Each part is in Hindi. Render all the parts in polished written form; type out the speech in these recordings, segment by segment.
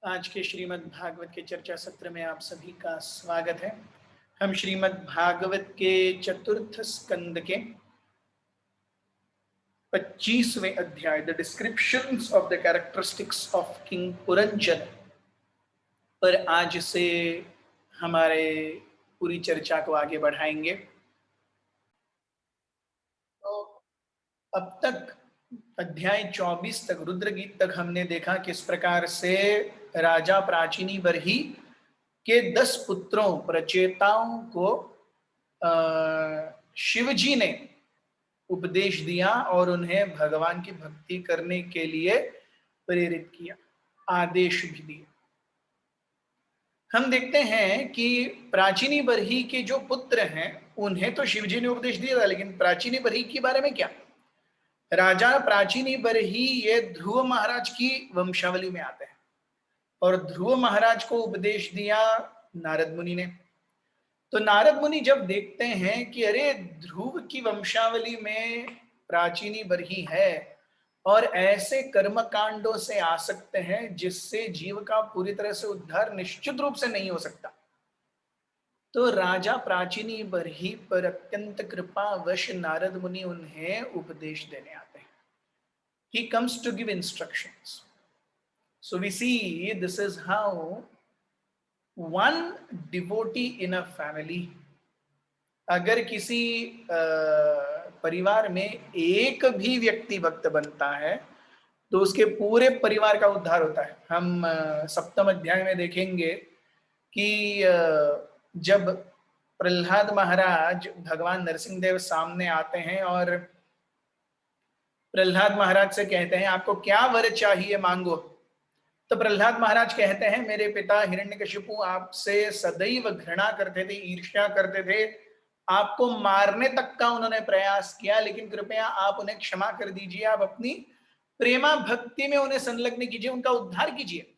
आज के श्रीमद् भागवत के चर्चा सत्र में आप सभी का स्वागत है। हम श्रीमद् भागवत के चतुर्थ स्कंद के 25वें अध्याय the descriptions of the characteristics of king Puranjan पर आज से हमारे पूरी चर्चा को आगे बढ़ाएंगे। तो अब तक अध्याय 24 तक रुद्रगीत तक हमने देखा किस प्रकार से राजा प्राचीनी बरही के 10 पुत्रों प्रचेताओं को शिवजी ने उपदेश दिया और उन्हें भगवान की भक्ति करने के लिए प्रेरित किया, आदेश भी दिए। हम देखते हैं कि प्राचीनी बरही के जो पुत्र हैं उन्हें तो शिवजी ने उपदेश दिया था, लेकिन प्राचीनी बरही के बारे में क्या? राजा प्राचीनी बरही ये ध्रुव महाराज की वंशावली में आते हैं और ध्रुव महाराज को उपदेश दिया नारद मुनि ने। तो नारद मुनि जब देखते हैं कि अरे ध्रुव की वंशावली में प्राचीनी बरही है और ऐसे कर्म कांडों से आ सकते हैं जिससे जीव का पूरी तरह से उद्धार निश्चित रूप से नहीं हो सकता, तो राजा प्राचीनी बरही पर अत्यंत कृपावश नारद मुनि उन्हें उपदेश देने आते हैं। He comes to give instructions. So we see this is how one devotee in a family, अगर किसी परिवार में एक भी व्यक्ति भक्त बनता है तो उसके पूरे परिवार का उद्धार होता है। हम सप्तम अध्याय में देखेंगे कि जब प्रहलाद महाराज भगवान नरसिंहदेव सामने आते हैं और प्रहलाद महाराज से कहते हैं आपको क्या वर चाहिए मांगो, तो प्रहलाद महाराज कहते हैं मेरे पिता हिरण्यकशिपु आपसे सदैव घृणा करते थे, ईर्ष्या करते थे, आपको मारने तक का उन्होंने प्रयास किया, लेकिन कृपया आप उन्हें क्षमा कर दीजिए, आप अपनी प्रेमा भक्ति में उन्हें संलग्न कीजिए, उनका उद्धार कीजिए।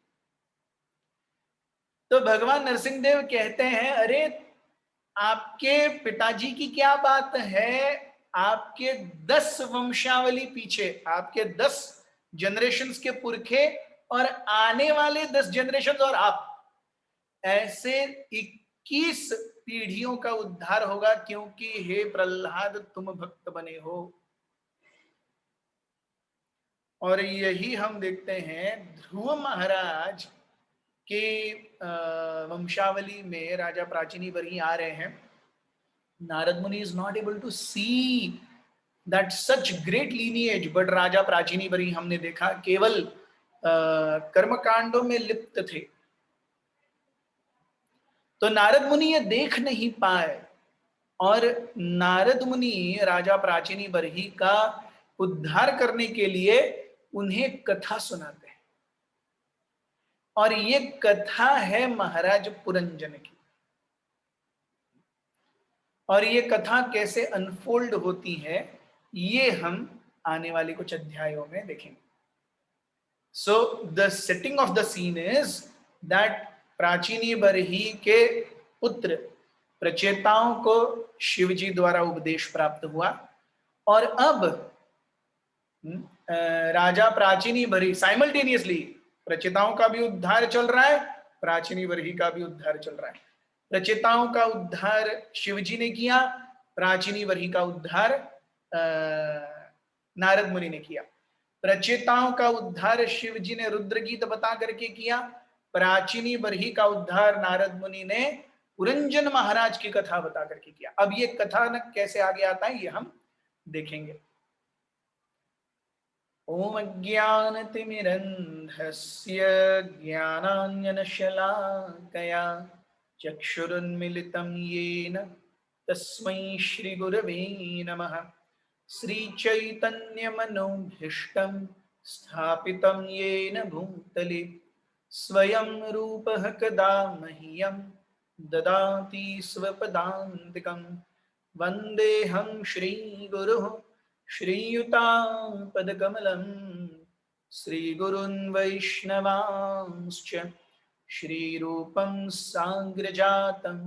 तो भगवान नरसिंहदेव कहते हैं अरे आपके पिताजी की क्या बात है, आपके 10 वंशावली पीछे, आपके 10 जनरेशंस के पुरखे और आने वाले 10 जनरेशन और आप, ऐसे 21 पीढ़ियों का उद्धार होगा, क्योंकि हे प्रहलाद तुम भक्त बने हो। और यही हम देखते हैं ध्रुव महाराज के वंशावली में राजा प्राचीनी बरही आ रहे हैं। Narad Muni is not able to see that such great lineage, but Raja Prachini Barhi हमने देखा केवल कर्मकांडों में लिप्त थे, तो नारद मुनि ये देख नहीं पाए और नारद मुनि राजा प्राचीनी बरही का उद्धार करने के लिए उन्हें कथा सुनाते हैं, और ये कथा है महाराज पुरंजन की। और ये कथा कैसे अनफोल्ड होती है ये हम आने वाले कुछ अध्यायों में देखेंगे। So the setting of the scene is that Prachini Barhi के पुत्र प्रचेताओं को शिवजी द्वारा उपदेश प्राप्त हुआ, और अब राजा प्राचीनी बरही साइमल्टेनियसली प्रचेताओं का भी उद्धार चल रहा है, प्राचीनी बरही का भी उद्धार चल रहा है। प्रचेताओं का उद्धार शिवजी ने किया, प्राचीनी बरही का उद्धार नारद मुनि ने किया। प्रचेताओं का उद्धार शिवजी ने रुद्रगीत बता करके किया, प्राचीनी बरही का उद्धार नारद मुनि ने पुरंजन महाराज की कथा बता करके किया। अब ये कथानक कैसे आगे आता है ये हम देखेंगे। ओम अज्ञानतिमिरन्धस्य ज्ञानाञ्जनशलाकया चक्षुरुन्मिलितं येन तस्मै श्रीगुरवे नमः। श्रीचैतन्यमनोभीष्टं स्थापितं येन भूतले स्वयं रूपः कदा मह्यं ददाति स्वपदान्तिकं। वन्देऽहं श्रीगुरुः श्रीयुतापदकमलं श्रीगुरुन् वैष्णवांश्च श्रीरूपं साग्रजातं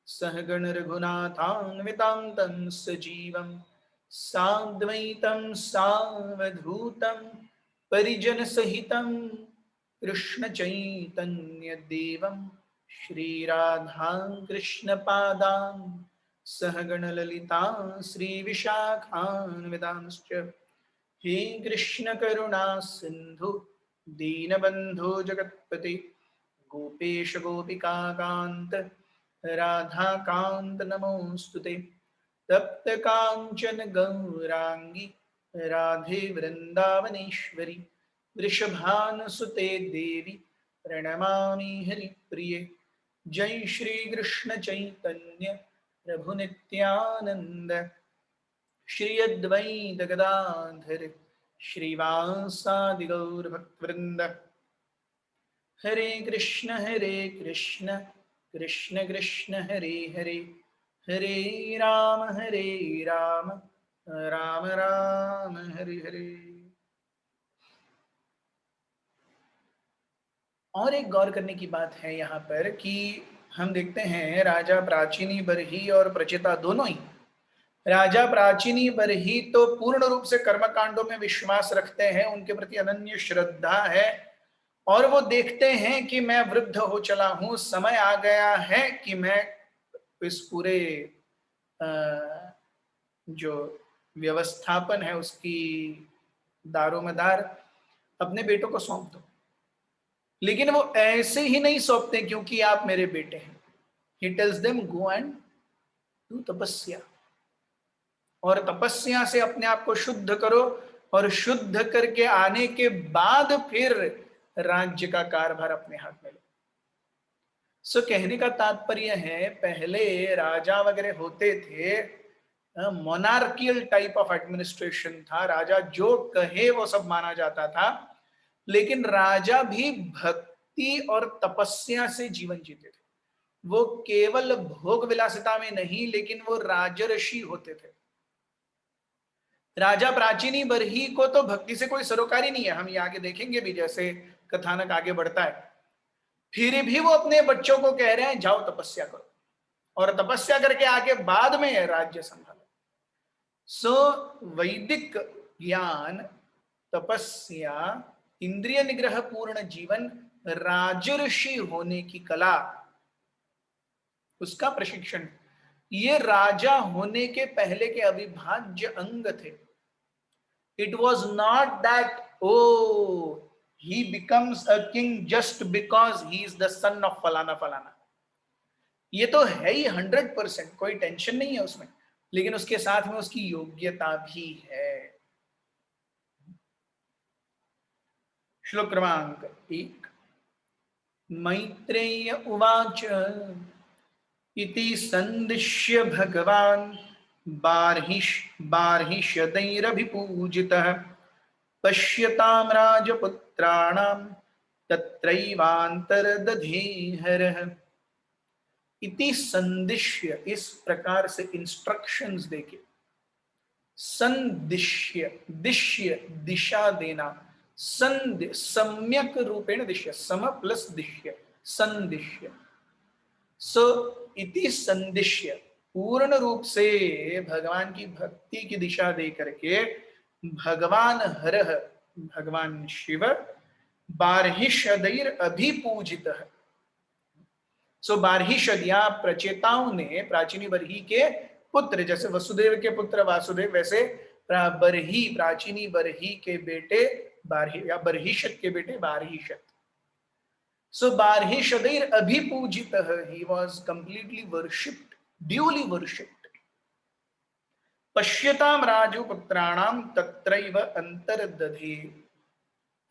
सहगण रघुनाथान्वितं तं सजीवं साद्वैतं सावधूतं परिजनसहितं कृष्ण चैतन्य देवम श्री राधा कृष्ण पादान सहगण ललिता श्री विशाखान्वितांश्च हे कृष्ण करुणा सिंधु दीनबंधु जगत्पते गोपेश गोपिका कांत राधा कांत नमोस्तुते तप्त कांचन गौरांगी राधे वृंदावनेश्वरी वृषभानुसुते देवी प्रणमामि हरिप्रिये जय श्री कृष्ण चैतन्य प्रभु नित्यानंद श्री अद्वैत गदाधर श्रीवासादि गौर भक्तवृंद हरे कृष्ण कृष्ण कृष्ण हरे हरे हरे राम राम राम हरे हरे। और एक गौर करने की बात है यहाँ पर कि हम देखते हैं राजा प्राचीनी बरही और प्रचेता दोनों ही, राजा प्राचीनी बरही तो पूर्ण रूप से कर्मकांडों में विश्वास रखते हैं, उनके प्रति अनन्य श्रद्धा है और वो देखते हैं कि मैं वृद्ध हो चला हूं, समय आ गया है कि मैं इस पूरे जो व्यवस्थापन है उसकी दारोमदार अपने बेटों को सौंप दो। लेकिन वो ऐसे ही नहीं सौंपते क्योंकि आप मेरे बेटे हैं। He tells them go and do तपस्या, और तपस्या से अपने आप को शुद्ध करो और शुद्ध करके आने के बाद फिर राज्य का कारभार अपने हाथ में लो। सो कहने का तात्पर्य है पहले राजा वगैरह होते थे, मोनार्कियल टाइप ऑफ एडमिनिस्ट्रेशन था, राजा जो कहे वो सब माना जाता था, लेकिन राजा भी भक्ति और तपस्या से जीवन जीते थे। वो केवल भोग विलासिता में नहीं, लेकिन वो राजर्षि होते थे। राजा प्राचीनी बरही को तो भक्ति से कोई सरोकारी नहीं है, हम ये आगे देखेंगे भी जैसे कथानक आगे बढ़ता है। फिर भी वो अपने बच्चों को कह रहे हैं जाओ तपस्या करो और तपस्या करके आगे बाद में राज्य संभालो। सो वैदिक ज्ञान, तपस्या, इंद्रिय निग्रह पूर्ण जीवन, राजर्षि होने की कला, उसका प्रशिक्षण, ये राजा होने के पहले के अविभाज्य अंग थे। It was not that oh he becomes a king just because he is the son of फलाना फलाना। ये तो है ही 100%, कोई टेंशन नहीं है उसमें, लेकिन उसके साथ में उसकी योग्यता भी है। श्लोक क्रमांक 1। मैत्रेय उवाच इति संदिश्य भगवान् बार्हिषदैरभिपूजितः पश्यतां राजपुत्राणां तत्रैवान्तर्दधे हरः। इति संदिश्य, इस प्रकार से इंस्ट्रक्शंस देके, संदिश्य, दिश्य दिशा देना, संद सम्यक रूपेण दिश्य, सम प्लस दिश्य, संदिश्य। सो इति संदिश्य, पूर्ण रूप से भगवान की भक्ति की दिशा दे करके भगवान हरः, भगवान शिव, बार्हिषदैर अभिपूजित है। सो बार्हिषद या प्रचेताओं ने प्राचीनी बरही के पुत्र, जैसे वसुदेव के पुत्र वासुदेव, वैसे बरही, प्राचीनी बरही के बेटे बार्हि या बर्हिषद के बेटे बार्हिषद। So Barhishadir Abhipujitah, he was completely worshipped, duly worshipped. Pashyatam Raju Putranam Tatraiva Antardadhe,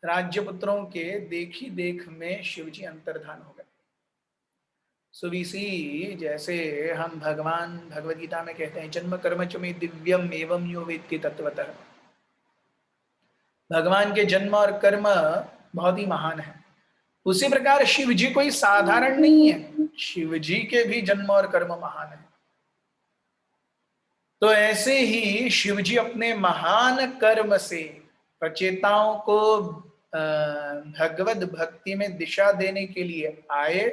राज्यपुत्रों के देखी देख में शिवजी अंतर्धान हो गए। सो वी सी, जैसे हम भगवान भगवद गीता में कहते हैं जन्म कर्म च मे दिव्यम एवं यो वेत्ति तत्वतः, भगवान के जन्म और कर्म बहुत ही महान है। उसी प्रकार शिव जी कोई साधारण नहीं है, शिव जी के भी जन्म और कर्म महान है। तो ऐसे ही शिव जी अपने महान कर्म से प्रचेताओं को भगवद भक्ति में दिशा देने के लिए आए,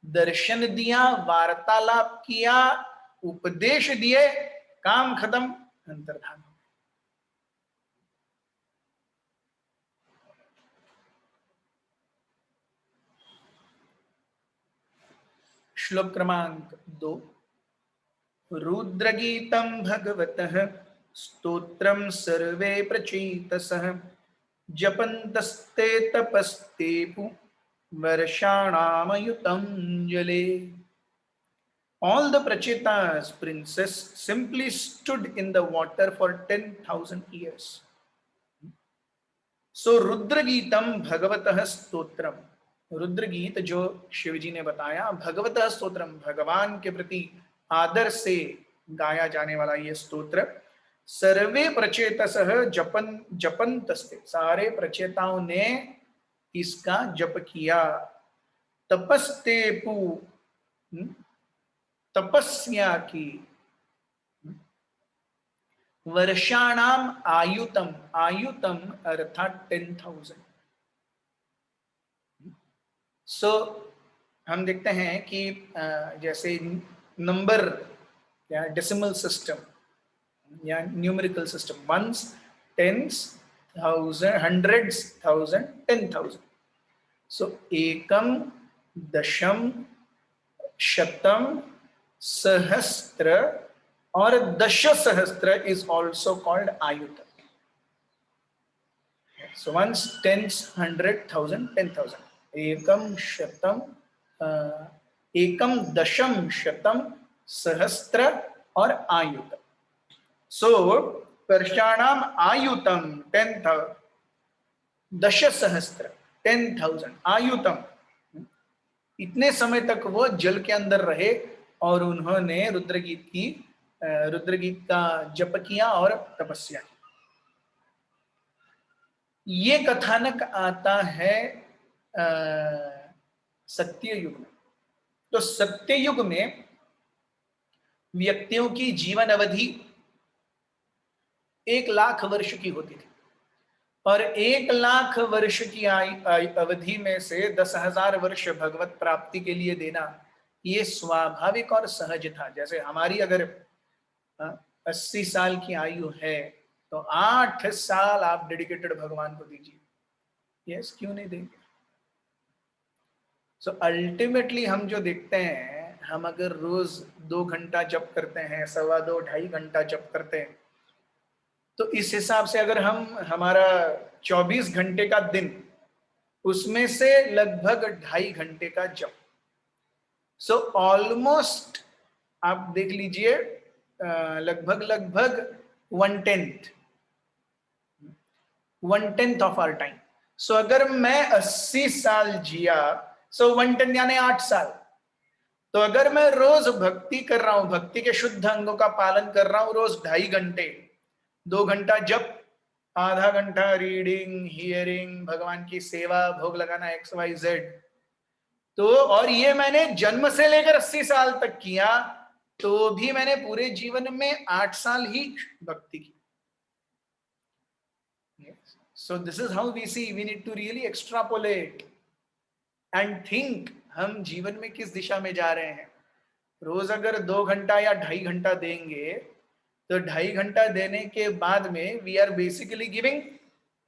दर्शन दिया, वार्तालाप किया, उपदेश दिए, काम खत्म, अंतर्धान। श्लोक क्रमांक 2। रुद्रगीतं भगवतः स्तोत्रं सर्वे प्रचेतसः जपन्तस्ते तपस्तेपु वर्षाणामयुतं जले। All the Prachetas, princess, simply stood in the water for 10,000 years. So रुद्रगीतम भगवतः स्तोत्रम, रुद्र गीत जो शिवजी ने बताया, भगवतः स्तोत्रम, भगवान के प्रति आदर से गाया जाने वाला ये स्तोत्र, सर्वे प्रचेतसः जपन्तस्ते, सारे प्रचेताओं ने इसका जप किया। तपस्तेपु, तपस्या की। वर्षाणाम आयुतम, आयुतम अर्थात 10,000। सो हम देखते हैं कि जैसे नंबर या डेसिमल सिस्टम या numerical system, ones, tens, thousand, hundreds, thousand, 10,000। So एकम, दशम, शतम, सहस्त्र और दश सहस्त्र इज ऑल्सो कॉल्ड आयुत। So ones, tens, hundred, thousand, 10,000। एकम, शतम, एकम, दशम, शतम, सहस्त्र और आयुत। सो वर्षाणाम आयुतम 10,000, दश सहस्त्र 10,000, आयुतम, इतने समय तक वो जल के अंदर रहे और उन्होंने रुद्रगीत का जप किया और तपस्या की। ये कथानक आता है सत्य युग में। तो सत्य युग में व्यक्तियों की जीवन अवधि 1,00,000 वर्ष की होती थी और 1,00,000 वर्ष की अवधि में से 10,000 वर्ष भगवत प्राप्ति के लिए देना ये स्वाभाविक और सहज था। जैसे हमारी अगर 80 साल की आयु है तो 8 साल आप डेडिकेटेड भगवान को दीजिए। यस, क्यों नहीं देंगे? सो अल्टीमेटली हम जो देखते हैं, हम अगर रोज 2 घंटा जप करते हैं, 2.25 ढाई घंटा जप करते हैं, तो इस हिसाब से अगर हमारा 24 घंटे का दिन, उसमें से लगभग 2.5 घंटे का जप। सो ऑलमोस्ट आप देख लीजिए लगभग 1/10 ऑफ आवर टाइम। सो अगर मैं 80 साल जिया, सो 1/10 यानी 8 साल। तो अगर मैं रोज भक्ति कर रहा हूं, भक्ति के शुद्ध अंगों का पालन कर रहा हूं, रोज 2.5 घंटे, 2 घंटा जप, आधा घंटा रीडिंग, हियरिंग, भगवान की सेवा, भोग लगाना, XYZ, तो और ये मैंने जन्म से लेकर 80 साल तक किया, तो भी मैंने पूरे जीवन में 8 साल ही भक्ति की। So this is how we see, we need to really extrapolate and think हम जीवन में किस दिशा में जा रहे हैं। रोज अगर 2 घंटा या 2.5 घंटा देंगे, तो 2.5 घंटा देने के बाद में वी आर बेसिकली गिविंग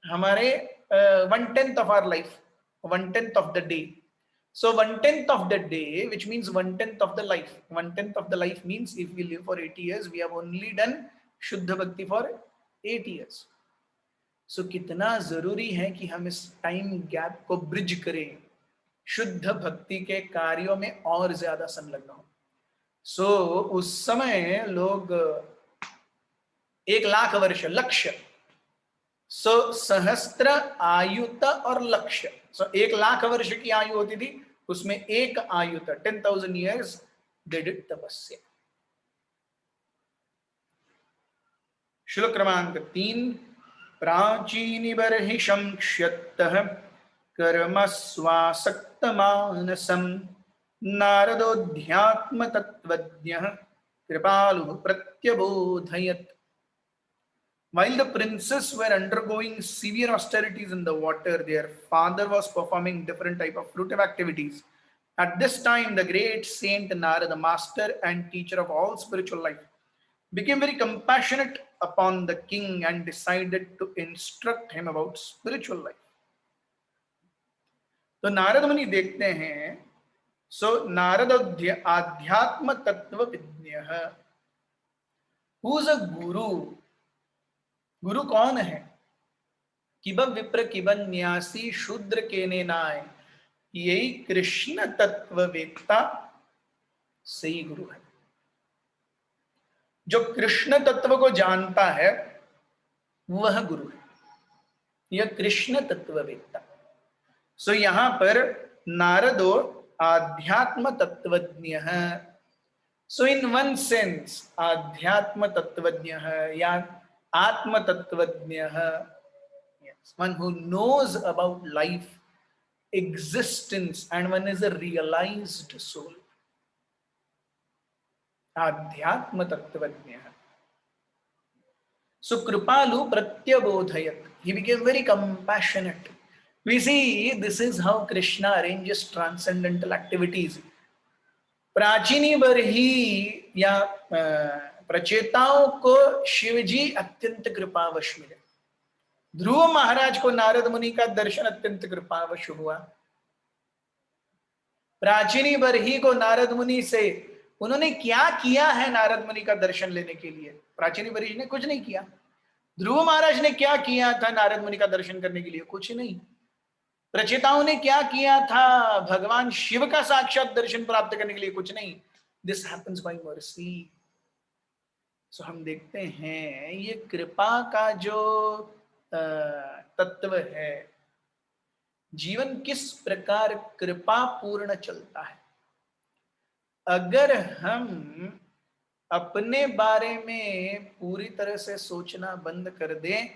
हमारे 1/10 of our life, 1/10 of the day. So 1/10 of the day, which means 1/10 of the life. 1/10 of the life means if we live for 80 years, we have only done शुद्ध भक्ति for 8 years. So कितना जरूरी है कि हम इस टाइम गैप को ब्रिज करें, शुद्ध भक्ति के कार्यों में और ज्यादा संलग्न हो। So उस समय लोग 1,00,000 वर्ष, लक्ष्य, सो सहस्त्र, आयुत और लक्ष्य। सो 1,00,000 वर्ष की आयु होती थी, उसमें एक आयुत, 10,000 years they did तपस्या। श्लोक क्रमांक 3। प्राचीनि बर्हिषं क्षयतः कर्म स्वासक्त मानसं नारदोऽध्यात्म तत्त्वज्ञः कृपालुः प्रत्यबोधयत्। While the princes were undergoing severe austerities in the water, their father was performing different type of fruitive activities. At this time, the great saint Narada, the master and teacher of all spiritual life, became very compassionate upon the king and decided to instruct him about spiritual life. तो नारद मुनि देखते हैं सो नारद आध्यात्म तत्व विज्ञ। हु इज अ गुरु? गुरु कौन है? किब विप्र किबन्यासी शूद्र के ने नाय, यही कृष्ण तत्व वेत्ता सही गुरु है। जो कृष्ण तत्व को जानता है वह गुरु है, यह कृष्ण तत्व वेत्ता। सो यहां पर नारदो आध्यात्म तत्वज्ञ है। सो इन वन सेंस आध्यात्म तत्वज्ञ है या आत्म तत्वज्ञ है, one who knows about life, existence, and one is a realized soul. आध्यात्म तत्वज्ञ। So Kripalu Pratyabodhayat. He became very compassionate. We see this is how Krishna arranges transcendental activities. प्राचीनी Barhi या प्रचेताओं को शिवजी अत्यंत कृपावश मिले। ध्रुव महाराज को नारद मुनि का दर्शन अत्यंत कृपावश हुआ। प्राचीनी बरही को नारद मुनि से उन्होंने क्या किया है नारद मुनि का दर्शन लेने के लिए? प्राचीनी बरही ने कुछ नहीं किया। ध्रुव महाराज ने क्या किया था नारद मुनि का दर्शन करने के लिए? कुछ नहीं। प्रचेताओं ने क्या किया था भगवान शिव का साक्षात दर्शन प्राप्त करने के लिए? कुछ नहीं। This happens by mercy. So हम देखते हैं ये कृपा का जो तत्व है, जीवन किस प्रकार कृपा पूर्ण चलता है। अगर हम अपने बारे में पूरी तरह से सोचना बंद कर दें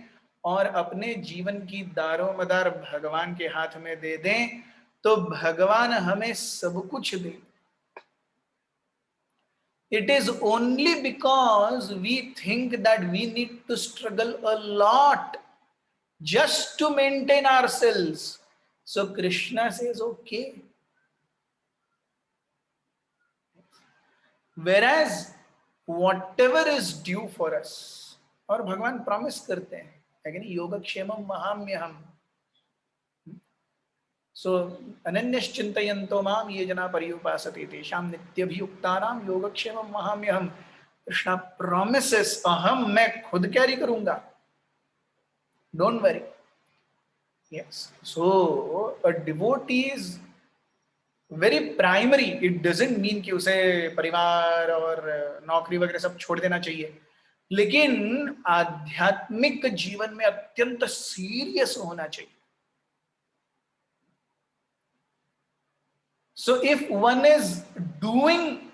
और अपने जीवन की दारोमदार भगवान के हाथ में दे दें तो भगवान हमें सब कुछ दे। It is only because we think that we need to struggle a lot just to maintain ourselves. So Krishna says, okay. Whereas whatever is due for us, और भगवान प्रॉमिस करते हैं, है कि योगक्षेमम महाम्यहम। सो अनन्यश्चिन्तयन्तो माम ये जना पर्युपासते तेषां नित्यभियुक्तानां योगक्षेमम महाम्यहम। कृष्णा प्रॉमिसेस, अहम मैं खुद कैरी करूंगा, don't worry. Yes, so a devotee is very primary. It doesn't mean कि उसे परिवार और नौकरी वगैरह सब छोड़ देना चाहिए, लेकिन आध्यात्मिक जीवन में अत्यंत सीरियस होना चाहिए। So if one is doing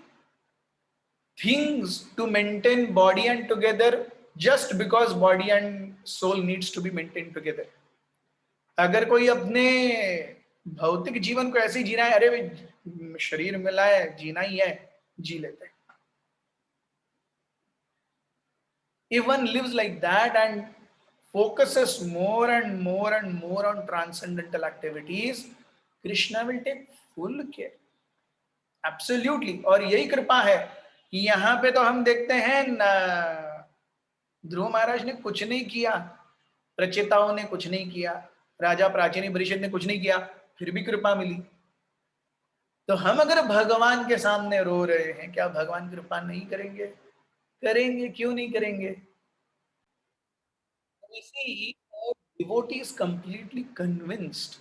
things to maintain body and together just because body and soul needs to be maintained together, अगर कोई अपने भौतिक जीवन को ऐसे ही जीना है, अरे भाई शरीर मिला है जीना ही है, जी लेते हैं। If one lives like that and focuses more and more and more on transcendental activities, Krishna will take full care. Absolutely. और यही कृपा है कि यहाँ पे तो हम देखते हैं ध्रुव महाराज ने कुछ नहीं किया, प्रचेताओं ने कुछ नहीं किया, राजा प्राचीनी परिषद ने कुछ नहीं किया, फिर भी कृपा मिली। तो हम अगर भगवान के सामने रो रहे हैं, क्या भगवान कृपा नहीं करेंगे? करेंगे, क्यों नहीं करेंगे? डिवोटी इज कंप्लीटली कन्विंस्ड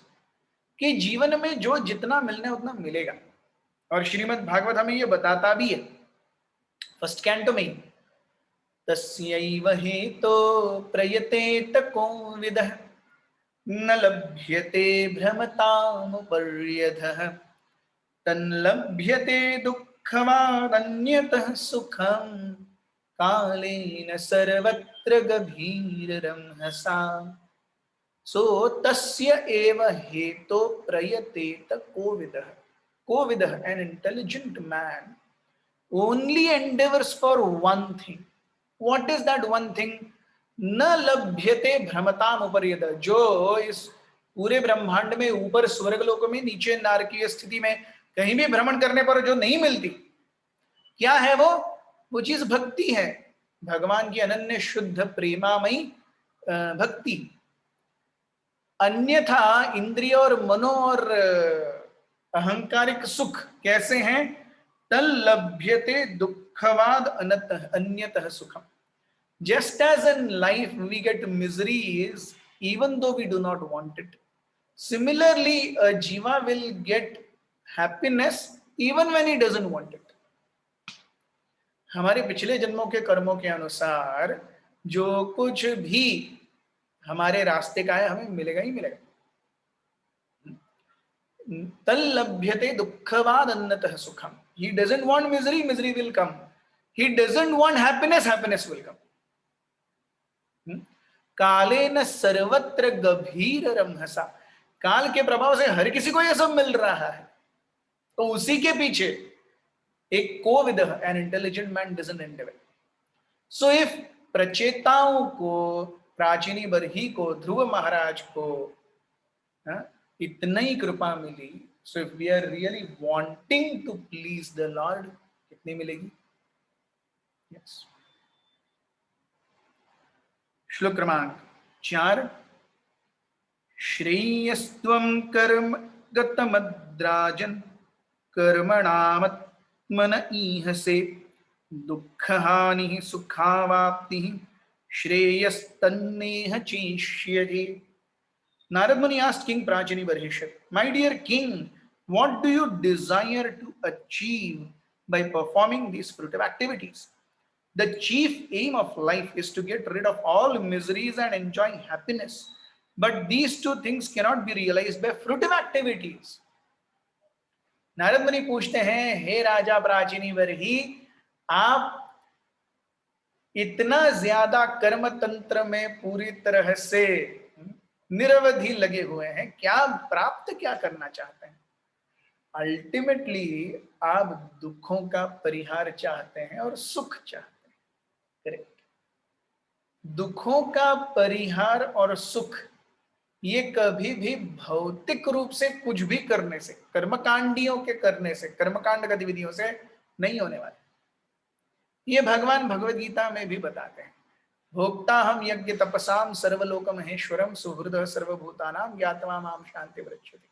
कि जीवन में जो जितना मिलना है उतना मिलेगा। और श्रीमद् भागवत हमें ये बताता भी है फर्स्ट कैंटो में, तस्यैव हेतो प्रयतेत कोविदः न लभ्यते भ्रमतामुपर्यधः तन्लभ्यते दुःखमादन्यतः सुखं कालेन सर्वत्र गभीररंहसा। सो तस्य एव हेतो प्रयतेत कोविदः। कोविदः, an intelligent man, only endeavors for one thing. What is that one thing? न लभ्यते भ्रमताम उपर्यत। जो इस पूरे ब्रह्मांड में ऊपर स्वर्गलोक में, नीचे नारकीय स्थिति में कहीं भी भ्रमण करने पर जो नहीं मिलती, क्या है वो चीज भक्ति है, भगवान की अनन्य शुद्ध प्रेमामयी भक्ति। अन्यथा इंद्रिय और मनो और अहंकारिक सुख कैसे हैं? तल्लभ्यते दुःखवाद अन्यतः सुखम. Just as in life we get miseries even though we do not want it, similarly a jiva will get happiness even when he doesn't want it. हमारे पिछले जन्मों के कर्मों के अनुसार जो कुछ भी हमारे रास्ते का है हमें मिलेगा ही मिलेगा. तल्लभ्यते दुःखवाद अन्यतः सुखम. He doesn't want misery, misery will come. He doesn't want happiness, happiness will come. कालेन सर्वत्र गभीर रमहसा. काल के प्रभाव से हर किसी को यह सब मिल रहा है, तो उसी के पीछे एक कोविदः, an intelligent man doesn't endeavour. So if प्रचेताओं को, प्राचीनी बरही को, ध्रुव महाराज को इतना ही कृपा मिली, so if we are really wanting to please the Lord, कितनी मिलेगी? यस. श्लोक क्रमांक 4. श्रेयस्त्वं कर्म गतमद्राजन् कर्मणामत्मन ईहसे दुःखहानिः सुखावाप्तिः श्रेयस्तन्नेह चेष्यते. Narad Muni asked King Prachini Barhishya, "My dear king, what do you desire to achieve by performing these fruitive activities? The chief aim of life is to get rid of all miseries and enjoy happiness. But these two things cannot be realized by fruitive activities." Narad मुनि पूछते हैं, हे राजा प्राचीनी बरही, आप इतना ज्यादा कर्म तंत्र में पूरी तरह से निरवधि लगे हुए हैं, क्या प्राप्त क्या करना चाहते हैं? अल्टीमेटली आप दुखों का परिहार चाहते हैं और सुख चाहते हैं. करेक्ट. दुखों का परिहार और सुख ये कभी भी भौतिक रूप से कुछ भी करने से, कर्मकांडियों के करने से, कर्मकांड गतिविधियों से नहीं होने वाले. ये भगवान भगवद गीता में भी बताते हैं. भोक्ता हम यज्ञ तपसाम सर्वलोक महेश्वरम सुहृद सर्वभूतानाम ज्ञात्वा माम शांति वृक्षति.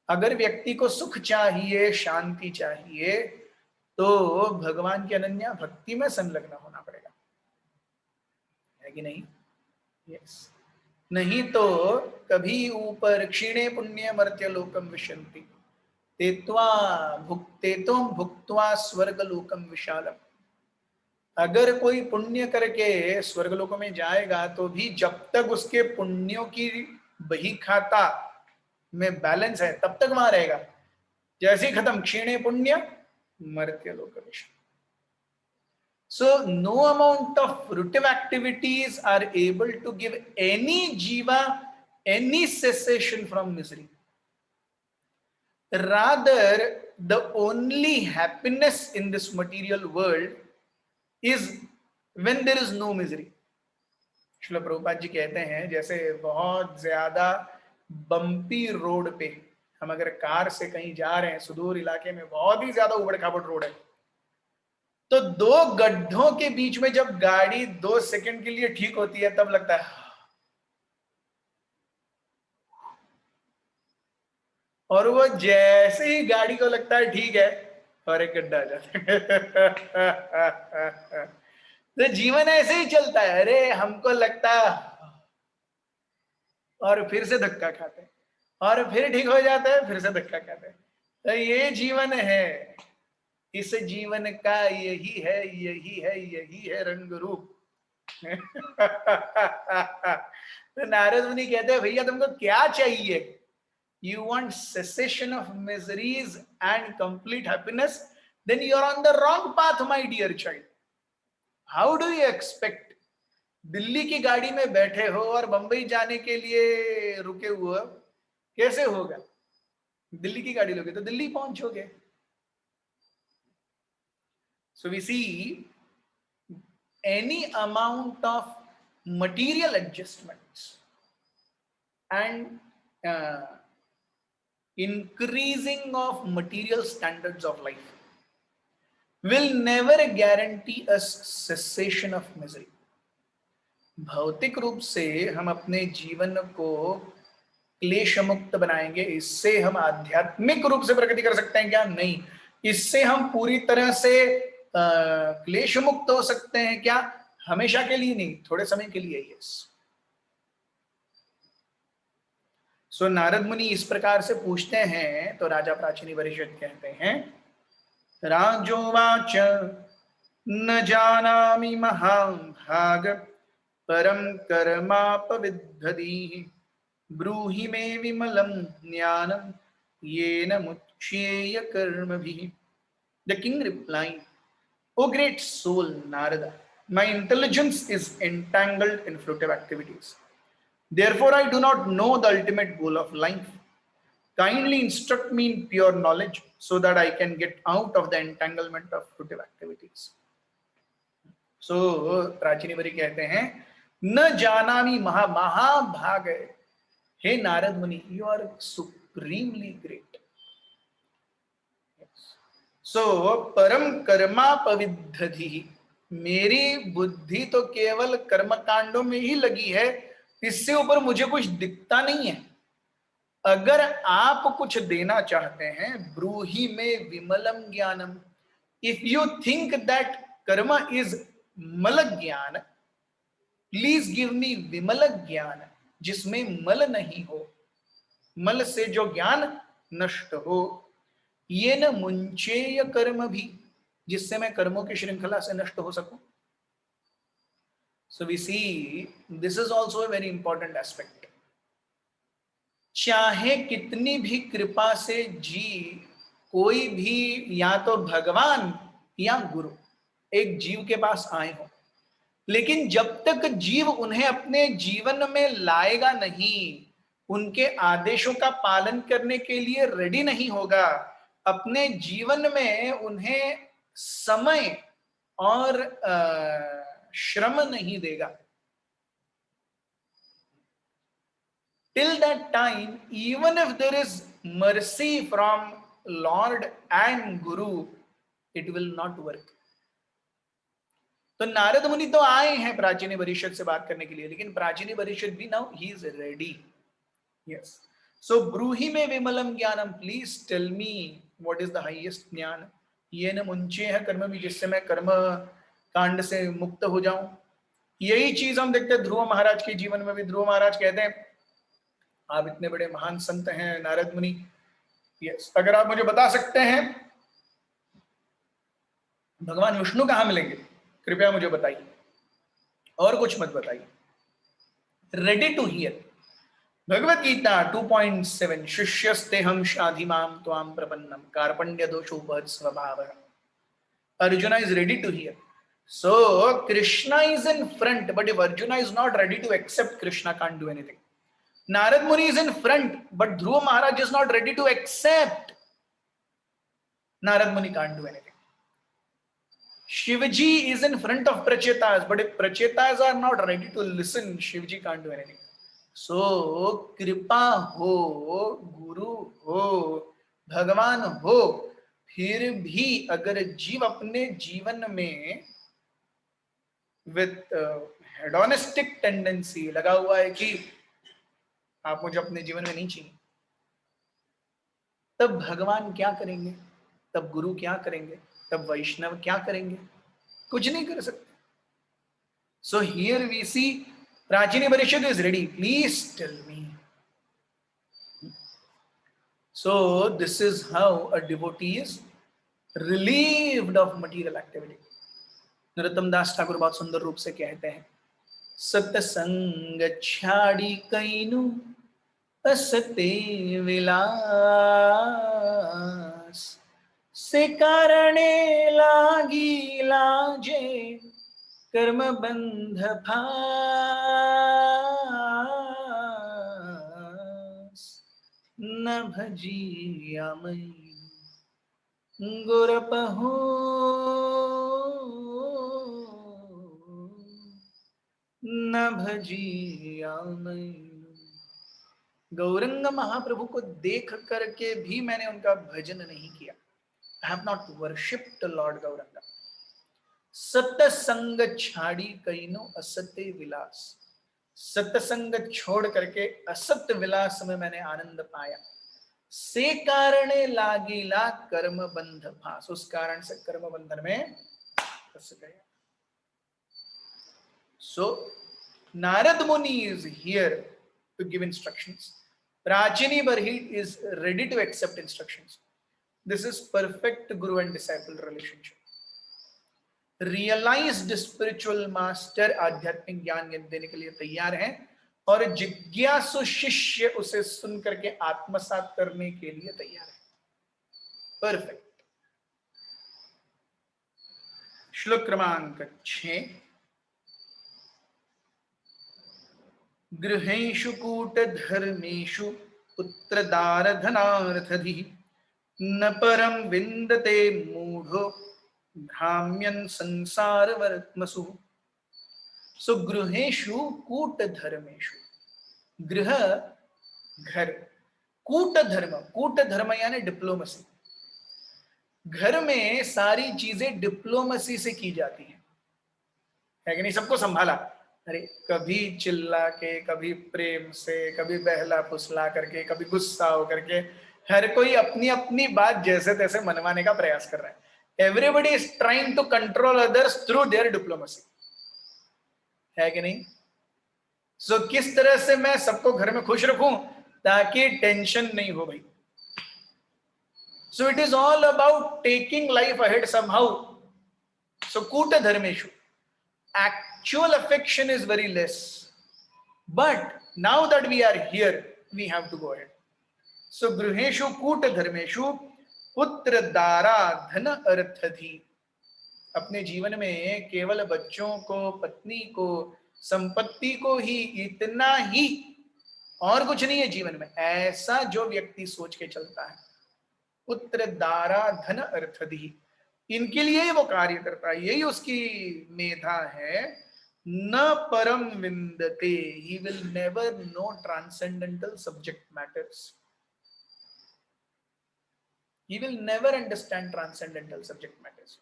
अगर व्यक्ति को सुख चाहिए, शांति चाहिए, तो भगवान की अनन्या भक्ति में संलग्न होना पड़ेगा, है कि नहीं? यस. नहीं तो कभी ऊपर क्षीणे पुण्य मर्त्य लोकम विशंति तेत्वा भुक्त्वा स्वर्ग लोकम विशालम. अगर कोई पुण्य करके स्वर्गलोक में जाएगा तो भी जब तक उसके पुण्यों की बही खाता में बैलेंस है तब तक वहां रहेगा. जैसे ही खत्म, क्षीणे पुण्य मर्त्य लोक विशालम. So no amount of fruitive activities are able to give any jiva any cessation from misery. Rather, the only happiness in this material world is when there is no misery. Srila Prabhupada ji कहते हैं, जैसे बहुत ज्यादा बम्पी रोड पे हम अगर कार से कहीं जा रहे हैं, सुदूर इलाके में बहुत ही ज्यादा उबड़ खाबड़ रोड है, तो दो गड्ढों के बीच में जब गाड़ी 2 सेकंड के लिए ठीक होती है तब लगता है, और वो जैसे ही गाड़ी को लगता है ठीक है और एक गड्ढा आ जाता है. तो जीवन ऐसे ही चलता है. अरे हमको लगता है और फिर से धक्का खाते हैं और फिर ठीक हो जाता है, फिर से धक्का खाते हैं. तो ये जीवन है. इस जीवन का यही है रंग रूप. तो नारद मुनि कहते हैं, भैया तुमको क्या चाहिए? You want cessation of miseries and complete happiness? Then you are on the wrong path, my dear child. How do you expect? Delhi की गाड़ी में बैठे हो और बंबई जाने के लिए रुके हुए, कैसे होगा? दिल्ली की गाड़ी लोगे तो Delhi पहुंचोगे. So we see any amount of material adjustments and increasing of material standards of life will never guarantee us cessation of misery. भौतिक रूप से हम अपने जीवन को क्लेश मुक्त बनाएंगे, इससे हम आध्यात्मिक रूप से प्रगति कर सकते हैं क्या? नहीं। इससे हम पूरी तरह से क्लेश मुक्त हो सकते हैं क्या? हमेशा के लिए नहीं, थोड़े समय के लिए। यस। सो नारद मुनि इस प्रकार से पूछते हैं तो राजा प्राचीन परिषद कहते हैं, राजोवाच न जानामि महाभाग परम कर्मापविद्धि ब्रूहि मे विमलं ज्ञानम येन मुच्येय कर्मभिः। The king replied, O great soul Narada, my intelligence is entangled in fruitive activities. Therefore, I do not know the ultimate goal of life. Kindly instruct me in pure knowledge so that I can get out of the entanglement of fruitive activities. So, प्राचीनवरी कहते हैं, न जानामि महाभाग, हे नारद मुनि, you are supremely great. So, परम कर्मापविद्धि, मेरी बुद्धि तो केवल कर्म कांडों में ही लगी है, इससे ऊपर मुझे कुछ दिखता नहीं है। अगर आप कुछ देना चाहते हैं, ब्रूहि में विमलम ज्ञानम, इफ यू थिंक दैट कर्म इज मल ज्ञान, प्लीज गिव मी विमल ज्ञान, जिसमें मल नहीं हो, मल से जो ज्ञान नष्ट हो। ये न मुंचेय कर्म भी, जिससे मैं कर्मों की श्रृंखला से नष्ट हो सकूं। So we see this is also a very important aspect. चाहे कितनी भी कृपा से जी कोई भी, या तो भगवान या गुरु, एक जीव के पास आए हो, लेकिन जब तक जीव उन्हें अपने जीवन में लाएगा नहीं, उनके आदेशों का पालन करने के लिए रेडी नहीं होगा, अपने जीवन में उन्हें समय और श्रम नहीं देगा, till that time, even if there is mercy from Lord and Guru, it will not work. तो नारद मुनि तो आए हैं प्राचीन परिषद से बात करने के लिए, लेकिन प्राचीन परिषद भी now he is ready. Yes. So ब्रूहि में विमलम ज्ञानम, please tell me what is the highest ज्ञान, ये न मुंचे है कर्म भी, जिससे मैं कर्म कांड से मुक्त हो जाऊं। यही चीज हम देखते हैं ध्रुव महाराज के जीवन में भी। ध्रुव महाराज कहते हैं, आप इतने बड़े महान संत हैं नारद मुनि, यस, अगर आप मुझे बता सकते हैं भगवान विष्णु कहां मिलेंगे, कृपया मुझे बताइए, और कुछ मत बताइए। Ready to hear. Bhagavad Gita 2.7, शिष्यस्ते हम शाधिमाम त्वाम प्रपन्नम कार्पण्य दोषोपहत स्वभावः। Arjuna is ready to hear. So Krishna is in front, but if Arjuna is not ready to accept, Krishna can't do anything. Narad Muni is in front, but Dhruva Maharaj is not ready to accept. Narad Muni can't do anything. Shivji is in front of Prachetas, but if Prachetas are not ready to listen, Shivji can't do anything. So कृपा हो, गुरु हो, भगवान हो, फिर भी अगर जीव अपने जीवन में विथ हेडोनिस्टिक टेंडेंसी लगा हुआ है कि आप मुझे अपने जीवन में नहीं चाहिए, तब भगवान क्या करेंगे, तब गुरु क्या करेंगे, तब वैष्णव क्या करेंगे? कुछ नहीं कर सकते। सो हियर वी सी प्राचीन परिषद is ready, please tell me. So this is how a devotee is relieved of material activity. Narottam Das Thakur बहुत सुंदर रूप से कहते हैं, सतसंग छाड़ी कैनु असते विलास, से कारणे लागी लाजे कर्म बंध फास, न भजिया मई गुरपहु न भजिया मई। गौरंग महाप्रभु को देख करके भी मैंने उनका भजन नहीं किया। I have not worshipped Lord Gauranga. सत्संग छाड़ी कईनो असते विलास, सत्संग छोड़ करके असत विलास में मैंने आनंद पाया, से कारणे लागिला कर्म बंध फास, उस कारण से कर्म बंधन में फंस गया। So Narad Muni is here to give instructions, Prachini Barhit is ready to accept instructions. This is perfect guru and disciple relationship. Realized spiritual master आध्यात्मिक ज्ञान देने के लिए तैयार हैं और जिज्ञासु शिष्य उसे सुन करके आत्मसात करने के लिए तैयार है। परफेक्ट। श्लोक क्रमांक 6। गृहेषु कूटधर्मेषु पुत्रदारधनार्थधि न परम विन्दते मूढ़ो भ्राम्यन् संसारवर्त्मसु। सो गृहेषु कूटधर्मेषु, गृह घर, कूट धर्म यानी डिप्लोमेसी। घर में सारी चीजें डिप्लोमेसी से की जाती है कि नहीं? सबको संभाला, अरे कभी चिल्ला के, कभी प्रेम से, कभी बहला फुसला करके, कभी गुस्सा हो करके, हर कोई अपनी अपनी बात जैसे तैसे मनवाने का प्रयास कर रहा है। Everybody is trying to control others through their diplomacy, है कि नहीं? सो किस तरह से मैं सबको घर में खुश रखूं ताकि टेंशन नहीं हो भाई। So it is all about taking life ahead somehow. So कूट धर्मेशु, actual affection is very less, but now that we are here we have to go ahead. So गृहेषु कूट धर्मेषु पुत्र दारा धन अर्थधि, अपने जीवन में केवल बच्चों को, पत्नी को, संपत्ति को ही, इतना ही, और कुछ नहीं है जीवन में, ऐसा जो व्यक्ति सोच के चलता है, पुत्र दारा धन अर्थधि, इनके लिए वो कार्य करता है, यही उसकी मेधा है। न परम विन्दते, he will never know transcendental subject matters, he will never understand transcendental subject matters.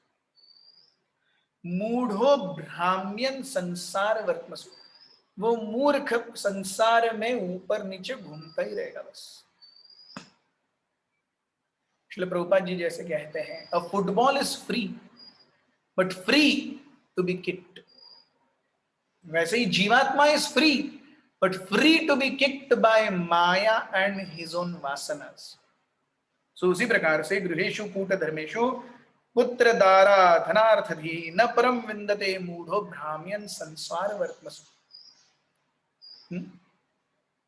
मूढ़ो भ्राम्यन् संसार वर्त्मसु, वो मूर्ख संसार में ऊपर नीचे घूमता ही रहेगा बस। श्रील प्रभुपाद जी जैसे कहते हैं, a football is free but free to be kicked, वैसे ही जीवात्मा is free but free to be kicked by maya and his own वासनास। सो उसी प्रकार से गृहेषु कूट धर्मेषु पुत्र दारा धनार्थधि न परम विन्दते मूढ़ो भ्राम्यन् संसार वर्त्मसु।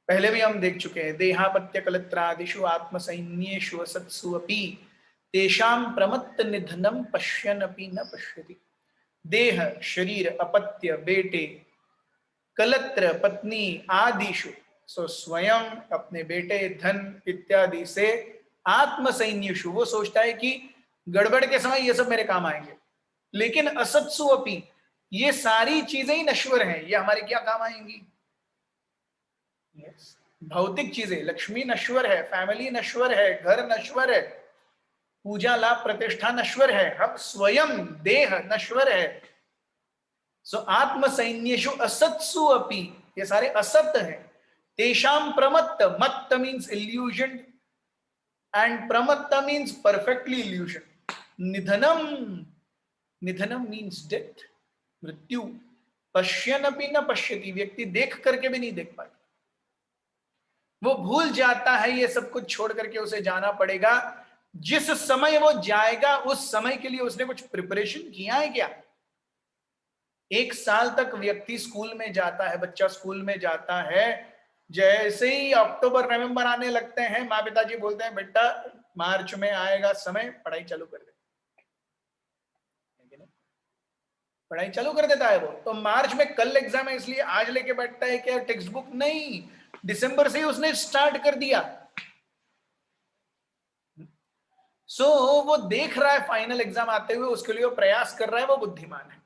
पहले भी हम देख चुके हैं, देहापत्य कलत्रादिषु आत्मसैन्येषु असत्सु अपि तेषां प्रमत्त निधनम पश्यन् अपि न पश्यति। देह, शरीर, अपत्य, बेटे, कलत्र, पत्नी आदिषु, सो स्वयं, अपने बेटे, धन इत्यादि से, आत्मसैन्येषु, वो सोचता है कि गड़बड़ के समय ये सब मेरे काम आएंगे, लेकिन असत्सु अपि, ये सारी चीजें ही नश्वर हैं, ये हमारे क्या काम आएंगी? Yes. भौतिक चीजें, लक्ष्मी नश्वर है, फैमिली नश्वर है, घर नश्वर है, पूजा लाभ प्रतिष्ठा नश्वर है, हम स्वयं देह नश्वर है। सो आत्मसैन्येषु असत्सु अपि, ये सारे असत हैं। तेषां प्रमत्त, मत्त मीन्स इल्यूजन एंड प्रमत्त मीन्स परफेक्टली इल्यूजन। निधनम, निधनम मीन्स डेथ, मृत्यु। पश्यन् अपि न पश्यति, व्यक्ति देख करके भी नहीं देख पाता, वो भूल जाता है ये सब कुछ छोड़ करके उसे जाना पड़ेगा। जिस समय वो जाएगा उस समय के लिए उसने कुछ प्रिपरेशन किया है क्या? 1 साल तक व्यक्ति स्कूल में जाता है, बच्चा स्कूल में जाता है, जैसे ही अक्टूबर नवंबर आने लगते हैं, माँ पिताजी बोलते हैं बेटा मार्च में आएगा समय, पढ़ाई चालू कर दे, पढ़ाई चालू कर देता है वो। तो मार्च में कल एग्जाम है इसलिए आज लेके बैठता है क्या टेक्स्ट बुक? नहीं, दिसंबर से ही उसने स्टार्ट कर दिया। सो वो देख रहा है फाइनल एग्जाम आते हुए, उसके लिए वो प्रयास कर रहा है, वो बुद्धिमान है।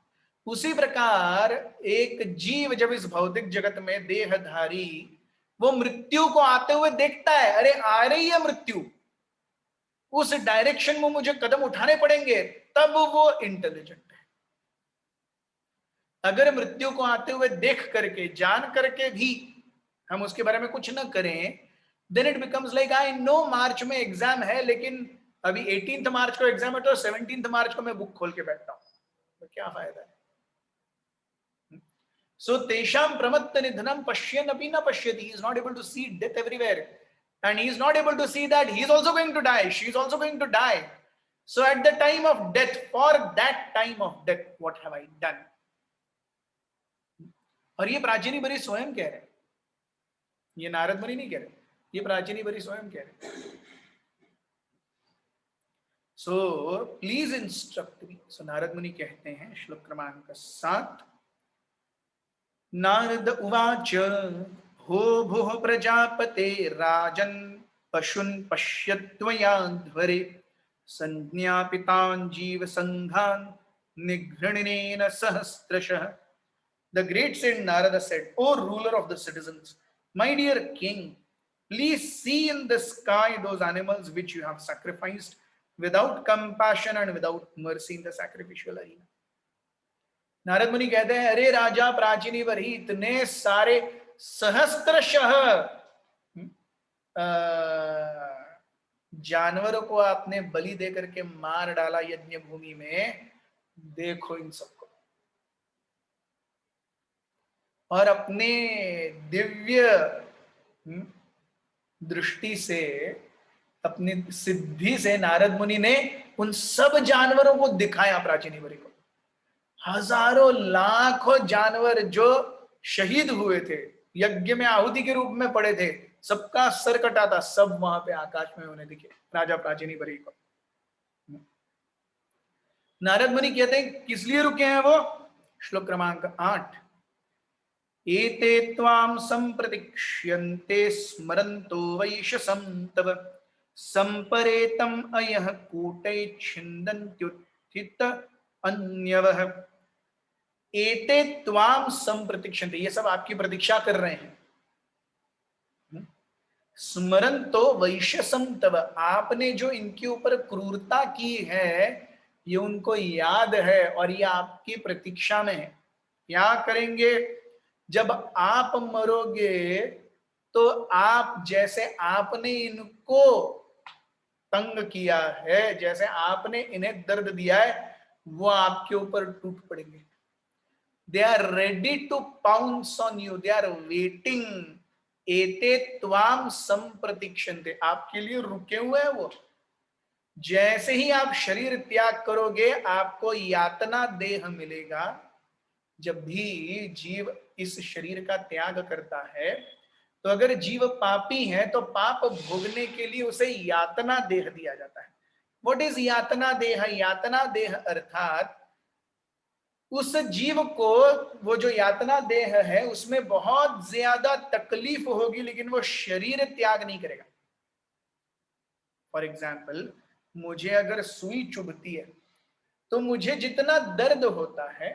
उसी प्रकार एक जीव जब इस भौतिक जगत में देहधारी, वो मृत्यु को आते हुए देखता है, अरे आ रही है मृत्यु, उस डायरेक्शन में मुझे कदम उठाने पड़ेंगे, तब वो इंटेलिजेंट है। अगर मृत्यु को आते हुए देख करके, जान करके भी हम उसके बारे में कुछ न करें, then it becomes like I know March में एग्जाम है, लेकिन अभी 18 मार्च को एग्जाम है तो 17 मार्च को मैं बुक खोल के बैठता हूं, तो क्या फायदा है? सो तेषाम प्रमत्त निधनम पश्यन अपि न पश्यति, he is not able to see death everywhere, and he is not able to see that he is also going to die, she is also going to die. So at the time of death, for that time of death, what have I done? और ये प्राचीनी बरी स्वयं कह रहे हैं, ये नारद मुनि नहीं कह रहे, ये प्राचीनी बरी स्वयं कह रहे हैं. सो प्लीज इंस्ट्रक्ट मी. सो नारद मुनि कहते हैं श्लोक क्रमांक 7, नारद उवाच हो भुः प्रजापते राजन् पशुन् पश्यत्वयाध्वरे संज्ञापितान् जीव संघान् निघृणनेन सहस्त्रशः. The great saint Narada said, O ruler of the citizens, my dear king, please see in the sky those animals which you have sacrificed without compassion and without mercy in the sacrificial arena. Narad मुनि कहते हैं, अरे राजा प्राचीनी वरी, इतने सारे सहस्त्रशः जानवरों को आपने बलि देकर के मार डाला यज्ञ भूमि में, देखो इन सबको, और अपने दिव्य दृष्टि से, अपनी सिद्धि से नारद मुनि ने उन सब जानवरों को दिखाया प्राचीनी वरी को. हजारों लाखों जानवर जो शहीद हुए थे, यज्ञ में आहुति के रूप में पड़े थे, सबका सर कटा था, सब वहां पे आकाश में उन्हें दिखे राजा प्राचीनी बरी को. नारद मुनि कहते हैं किस लिए रुके हैं वो? श्लोक क्रमांक 8, एते त्वां संप्रतीक्ष्यन्ते स्मरन्तो वैशसं तव संपरेतम अयः कूटै छिन्दन्त्युत्थित अन्यवः. एते त्वां संप्रतीक्ष्यन्ते, ये सब आपकी प्रतीक्षा कर रहे हैं. स्मरन्तो वैशसं तव, आपने जो इनके ऊपर क्रूरता की है ये उनको याद है और ये आपकी प्रतीक्षा में है. क्या करेंगे? जब आप मरोगे तो आप, जैसे आपने इनको तंग किया है, जैसे आपने इन्हें दर्द दिया है, वो आपके ऊपर टूट पड़ेंगे. They are ready to pounce on you, they are waiting. एते त्वाम संप्रतीक्षन्ते, आपके लिए रुके हुए हैं वो. जैसे ही आप शरीर त्याग करोगे आपको यातना देह मिलेगा. जब भी जीव इस शरीर का त्याग करता है तो अगर जीव पापी है तो पाप भोगने के लिए उसे यातना देह दिया जाता है. व्हाट इज यातना देह? यातना देह अर्थात उस जीव को, वो जो यातना देह है उसमें बहुत ज्यादा तकलीफ होगी लेकिन वो शरीर त्याग नहीं करेगा. फॉर एग्जाम्पल, मुझे अगर सुई चुभती है तो मुझे जितना दर्द होता है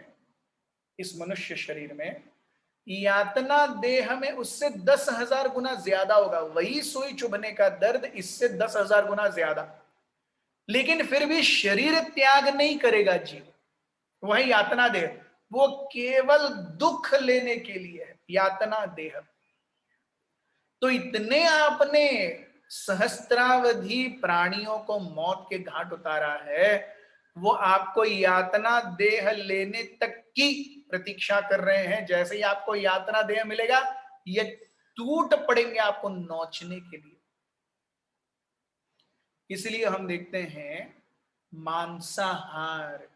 इस मनुष्य शरीर में, यातना देह में उससे 10,000 गुना ज्यादा होगा. वही सुई चुभने का दर्द इससे 10,000 गुना ज्यादा, लेकिन फिर भी शरीर त्याग नहीं करेगा जीव. वही यातना देह, वो केवल दुख लेने के लिए है यातना देह. तो इतने आपने सहस्त्रावधि प्राणियों को मौत के घाट उतारा है, वो आपको यातना देह लेने तक की प्रतीक्षा कर रहे हैं. जैसे ही आपको यातना देह मिलेगा ये टूट पड़ेंगे आपको नोचने के लिए. इसलिए हम देखते हैं मांसाहार,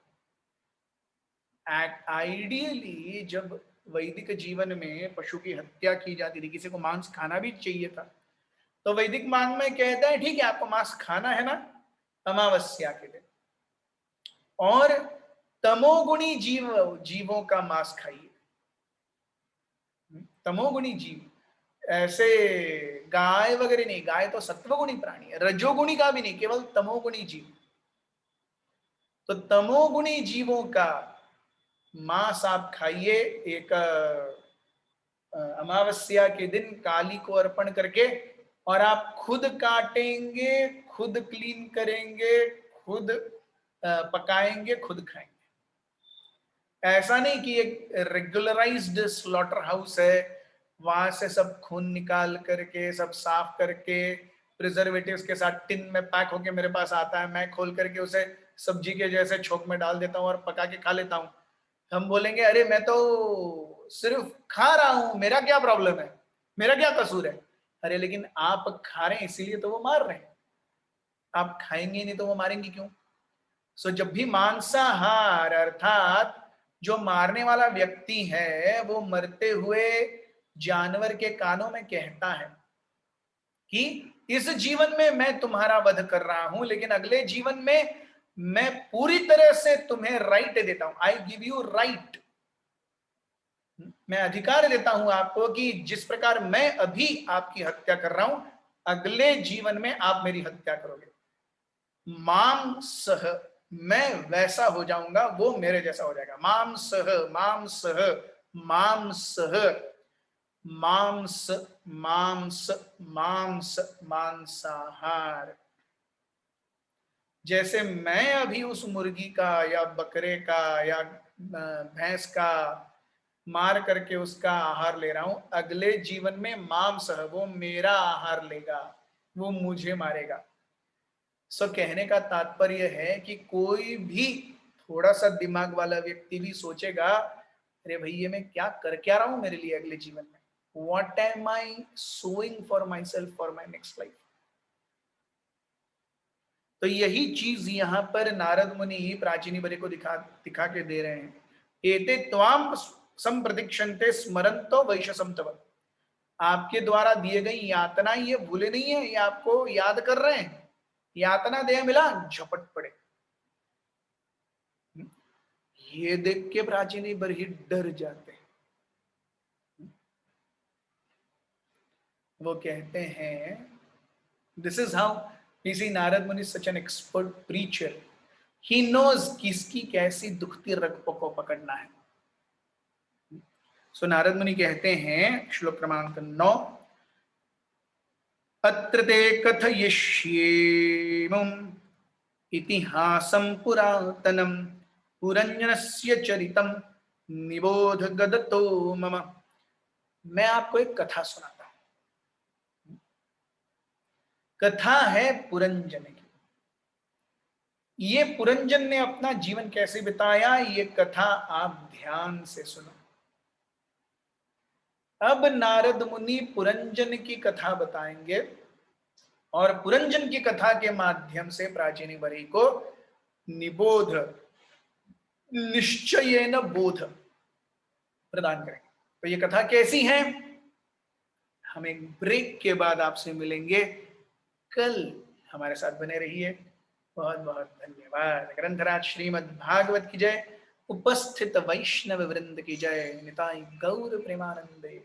आइडियली जब वैदिक जीवन में पशु की हत्या की जाती थी, किसी को मांस खाना भी चाहिए था, तो वैदिक मांग में कहता है ठीक है आपको मांस खाना है ना, अमावस्या के दिन, और तमोगुणी जीवों का मांस खाइए. तमोगुणी जीव, ऐसे गाय वगैरह नहीं, गाय तो सत्वगुणी प्राणी है, रजोगुणी का भी नहीं, केवल तमोगुणी जीव. तो तमोगुणी जीवों का मांस आप खाइए एक अमावस्या के दिन काली को अर्पण करके, और आप खुद काटेंगे, खुद क्लीन करेंगे, खुद पकाएंगे, खुद खाएंगे. ऐसा नहीं कि एक रेगुलराइज्ड स्लॉटर हाउस है, वहां से सब खून निकाल करके सब साफ करके प्रिजर्वेटिव्स के साथ टिन में पैक होके मेरे पास आता है, मैं खोल करके उसे सब्जी के जैसे छोक में डाल देता हूँ और पका के खा लेता हूँ। हम बोलेंगे अरे मैं तो सिर्फ खा रहा हूं, मेरा क्या प्रॉब्लम है, मेरा क्या कसूर है। अरे लेकिन आप खा रहे हैं इसीलिए तो वो मार रहे हैं, आप खाएंगे नहीं तो वो मारेंगे क्यों। सो जब भी मांसाहार अर्थात जो मारने वाला व्यक्ति है वो मरते हुए जानवर के कानों में कहता है कि इस जीवन में मैं तुम्हारा वध कर रहा हूं, लेकिन अगले जीवन में मैं पूरी तरह से तुम्हें राइट देता हूं, आई गिव यू राइट, मैं अधिकार देता हूं आपको कि जिस प्रकार मैं अभी आपकी हत्या कर रहा हूं, अगले जीवन में आप मेरी हत्या करोगे। माम सह, मैं वैसा हो जाऊंगा, वो मेरे जैसा हो जाएगा। माम सह, माम सह, माम सह, मांस, मांस, मांस, मांसाहार। जैसे मैं अभी उस मुर्गी का या बकरे का या भैंस का मार करके उसका आहार ले रहा हूं, अगले जीवन में मांस, वो मेरा आहार लेगा, वो मुझे मारेगा। सो कहने का तात्पर्य है कि कोई भी थोड़ा सा दिमाग वाला व्यक्ति भी सोचेगा अरे भाई ये मैं क्या कर क्या रहा हूं मेरे लिए अगले जीवन में, what am I sowing for myself for my next life. तो यही चीज यहां पर नारद मुनि प्राचीनी बरे को दिखा दिखा के दे रहे हैं। एते त्वाम संप्रदीक्षन्ते स्मरंतो वैशसम तव, आपके द्वारा दिए गई यातना ये भूले नहीं है, ये आपको याद कर रहे हैं। यातना दे मिला झपट पड़े। ये देख के प्राचीनी बरही डर जाते हैं। वो कहते हैं this is how we see Narad Muni such an expert preacher, he knows किसकी कैसी दुखती रग को पकड़ना है। सो नारद मुनि कहते हैं श्लोक क्रमांक 9, अत्र ते कथयिष्येमं इतिहासं पुरातनं पुरंजनस्य चरितं निबोध गदतो मम। मैं आपको एक कथा सुनाता हूं। कथा है पुरंजन की। ये पुरंजन ने अपना जीवन कैसे बिताया, ये कथा आप ध्यान से सुनो। अब नारद मुनि पुरंजन की कथा बताएंगे और पुरंजन की कथा के माध्यम से प्राचीनी बरी को निबोध, निश्चयेन बोध प्रदान करेंगे। तो ये कथा कैसी है, हम एक ब्रेक के बाद आपसे मिलेंगे। कल हमारे साथ बने रहिए। बहुत बहुत धन्यवाद। ग्रंथराज श्रीमद् भागवत की जय, उपस्थित वैष्णव वृंद की जय, निताई गौर प्रेमानंदे।